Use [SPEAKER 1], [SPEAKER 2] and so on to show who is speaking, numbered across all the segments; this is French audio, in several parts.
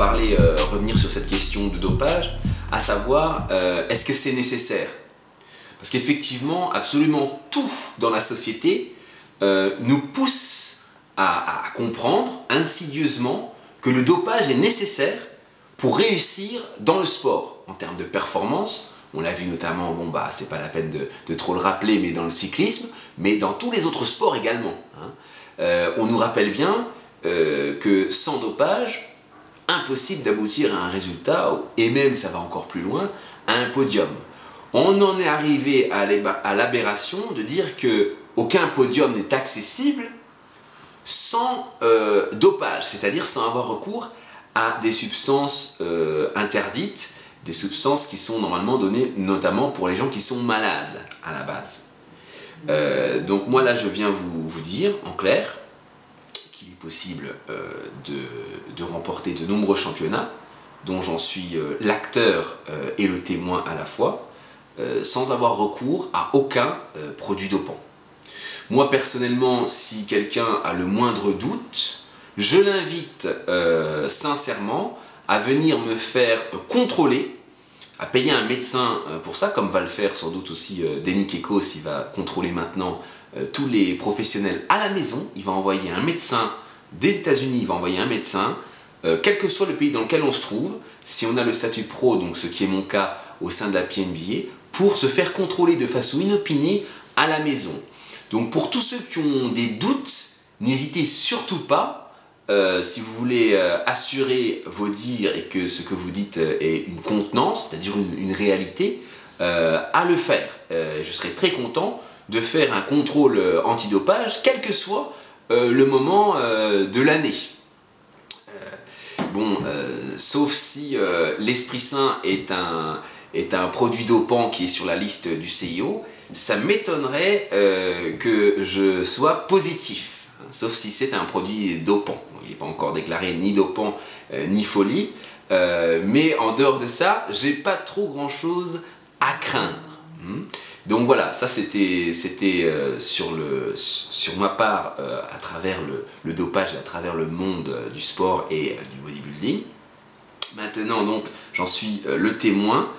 [SPEAKER 1] revenir sur cette question de dopage, à savoir, est-ce que c'est nécessaire? Parce qu'effectivement, absolument tout dans la société nous pousse à comprendre insidieusement que le dopage est nécessaire pour réussir dans le sport, en termes de performance. On l'a vu notamment, c'est pas la peine de trop le rappeler, mais dans le cyclisme, mais dans tous les autres sports également. On nous rappelle bien que sans dopage, impossible d'aboutir à un résultat, et même, ça va encore plus loin, à un podium. On en est arrivé à l'aberration de dire qu'aucun podium n'est accessible sans dopage, c'est-à-dire sans avoir recours à des substances interdites, des substances qui sont normalement données notamment pour les gens qui sont malades à la base. Donc moi là je viens vous dire en clair qu'il est possible de remporter de nombreux championnats dont j'en suis l'acteur et le témoin à la fois, sans avoir recours à aucun produit dopant. Moi personnellement, si quelqu'un a le moindre doute, je l'invite sincèrement à venir me faire contrôler, à payer un médecin pour ça, comme va le faire sans doute aussi Denis Kekos, il va contrôler maintenant tous les professionnels à la maison. Il va envoyer un médecin des États-Unis, il va envoyer un médecin, quel que soit le pays dans lequel on se trouve, si on a le statut pro, donc ce qui est mon cas au sein de la PNBA, pour se faire contrôler de façon inopinée à la maison. Donc pour tous ceux qui ont des doutes, n'hésitez surtout pas, si vous voulez assurer vos dires et que ce que vous dites est une contenance, c'est-à-dire une réalité, à le faire. Je serai très content de faire un contrôle antidopage, quel que soit le moment de l'année. Sauf si l'Esprit Saint est un produit dopant qui est sur la liste du CIO, ça m'étonnerait que je sois positif, sauf si c'est un produit dopant. Il n'est pas encore déclaré ni dopant ni folie, mais en dehors de ça, j'ai pas trop grand chose à craindre. Donc voilà, ça c'était sur ma part à travers le dopage, à travers le monde du sport et du bodybuilding. Maintenant donc j'en suis le témoin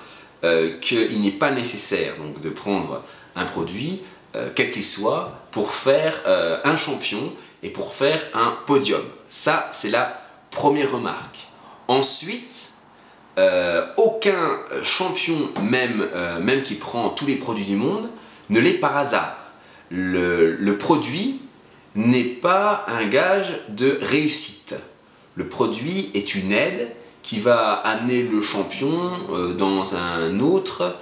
[SPEAKER 1] qu'il n'est pas nécessaire donc de prendre un produit, quel qu'il soit, pour faire un champion et pour faire un podium. Ça c'est la première remarque. Ensuite, aucun champion, même qui prend tous les produits du monde, ne l'est par hasard. Le produit n'est pas un gage de réussite. Le produit est une aide qui va amener le champion dans un autre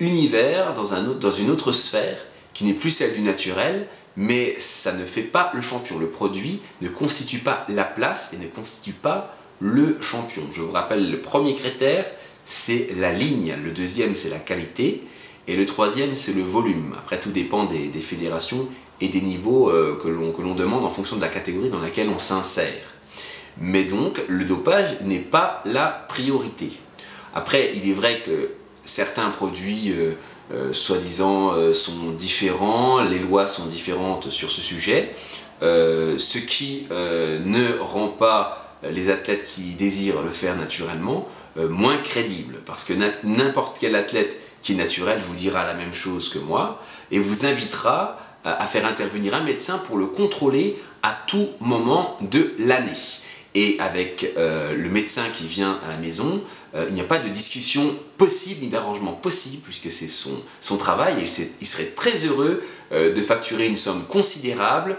[SPEAKER 1] univers, dans une autre sphère, qui n'est plus celle du naturel, mais ça ne fait pas le champion. Le produit ne constitue pas la place et ne constitue pas le champion. Je vous rappelle, le premier critère, c'est la ligne. Le deuxième, c'est la qualité. Et le troisième, c'est le volume. Après, tout dépend des fédérations et des niveaux que l'on demande en fonction de la catégorie dans laquelle on s'insère. Mais donc, le dopage n'est pas la priorité. Après, il est vrai que certains produits, soi-disant, sont différents, les lois sont différentes sur ce sujet, ce qui ne rend pas les athlètes qui désirent le faire naturellement moins crédibles, parce que n'importe quel athlète qui est naturel vous dira la même chose que moi et vous invitera à faire intervenir un médecin pour le contrôler à tout moment de l'année. Et avec le médecin qui vient à la maison, il n'y a pas de discussion possible ni d'arrangement possible, puisque c'est son travail et il serait très heureux de facturer une somme considérable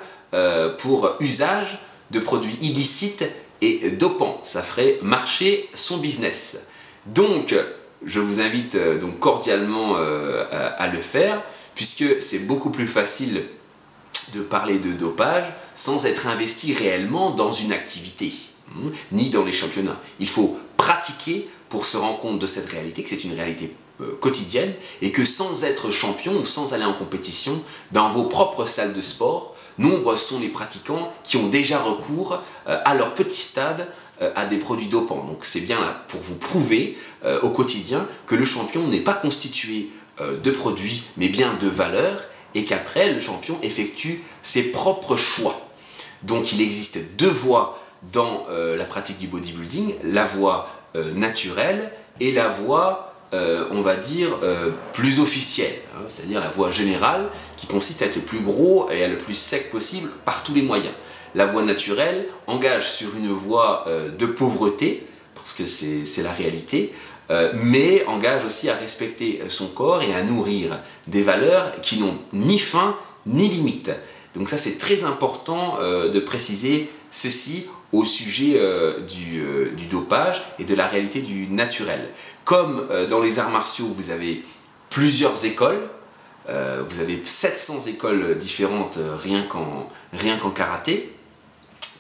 [SPEAKER 1] pour usage de produits illicites et dopants. Ça ferait marcher son business. Donc, je vous invite donc cordialement à le faire, puisque c'est beaucoup plus facile de parler de dopage sans être investi réellement dans une activité, ni dans les championnats. Il faut pratiquer pour se rendre compte de cette réalité, que c'est une réalité quotidienne, et que sans être champion ou sans aller en compétition, dans vos propres salles de sport, nombreux sont les pratiquants qui ont déjà recours à leur petit stade à des produits dopants. Donc c'est bien là pour vous prouver au quotidien que le champion n'est pas constitué de produits, mais bien de valeurs, et qu'après le champion effectue ses propres choix. Donc il existe deux voies dans la pratique du bodybuilding la voie naturelle et la voie, on va dire, plus officielle, hein, c'est-à-dire la voie générale qui consiste à être le plus gros et à le plus sec possible par tous les moyens. La voie naturelle engage sur une voie de pauvreté, parce que c'est la réalité, mais engage aussi à respecter son corps et à nourrir des valeurs qui n'ont ni fin ni limite. Donc ça, c'est très important de préciser ceci au sujet du dopage et de la réalité du naturel. Comme dans les arts martiaux, vous avez plusieurs écoles, vous avez 700 écoles différentes rien qu'en karaté.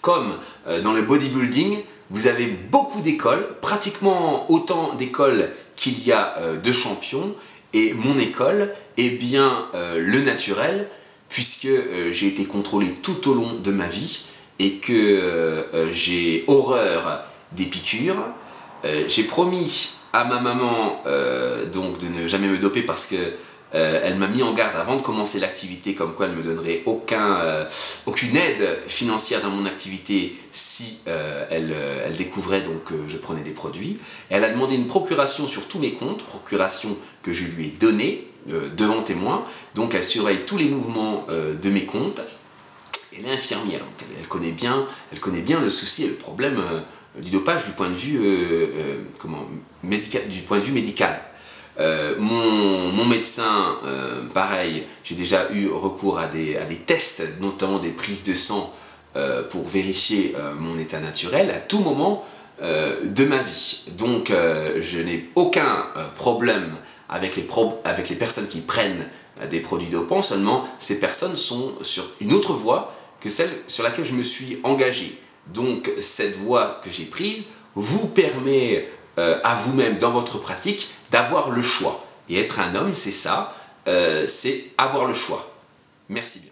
[SPEAKER 1] Comme dans le bodybuilding, vous avez beaucoup d'écoles, pratiquement autant d'écoles qu'il y a de champions. Et mon école est bien le naturel, puisque j'ai été contrôlé tout au long de ma vie et que j'ai horreur des piqûres. J'ai promis à ma maman donc de ne jamais me doper parce que elle m'a mis en garde avant de commencer l'activité, comme quoi elle ne me donnerait aucune aide financière dans mon activité si elle découvrait donc que je prenais des produits. Et elle a demandé une procuration sur tous mes comptes, procuration que je lui ai donnée devant témoin. Donc elle surveille tous les mouvements de mes comptes. Elle est infirmière, donc elle connaît bien le souci et le problème du dopage du point de vue médical. Mon médecin, pareil, j'ai déjà eu recours à des tests, notamment des prises de sang pour vérifier mon état naturel à tout moment de ma vie. Donc je n'ai aucun problème avec les personnes qui prennent des produits dopants, seulement ces personnes sont sur une autre voie que celle sur laquelle je me suis engagé. Donc cette voie que j'ai prise vous permet à vous-même dans votre pratique d'avoir le choix. Et être un homme, c'est ça, c'est avoir le choix. Merci bien.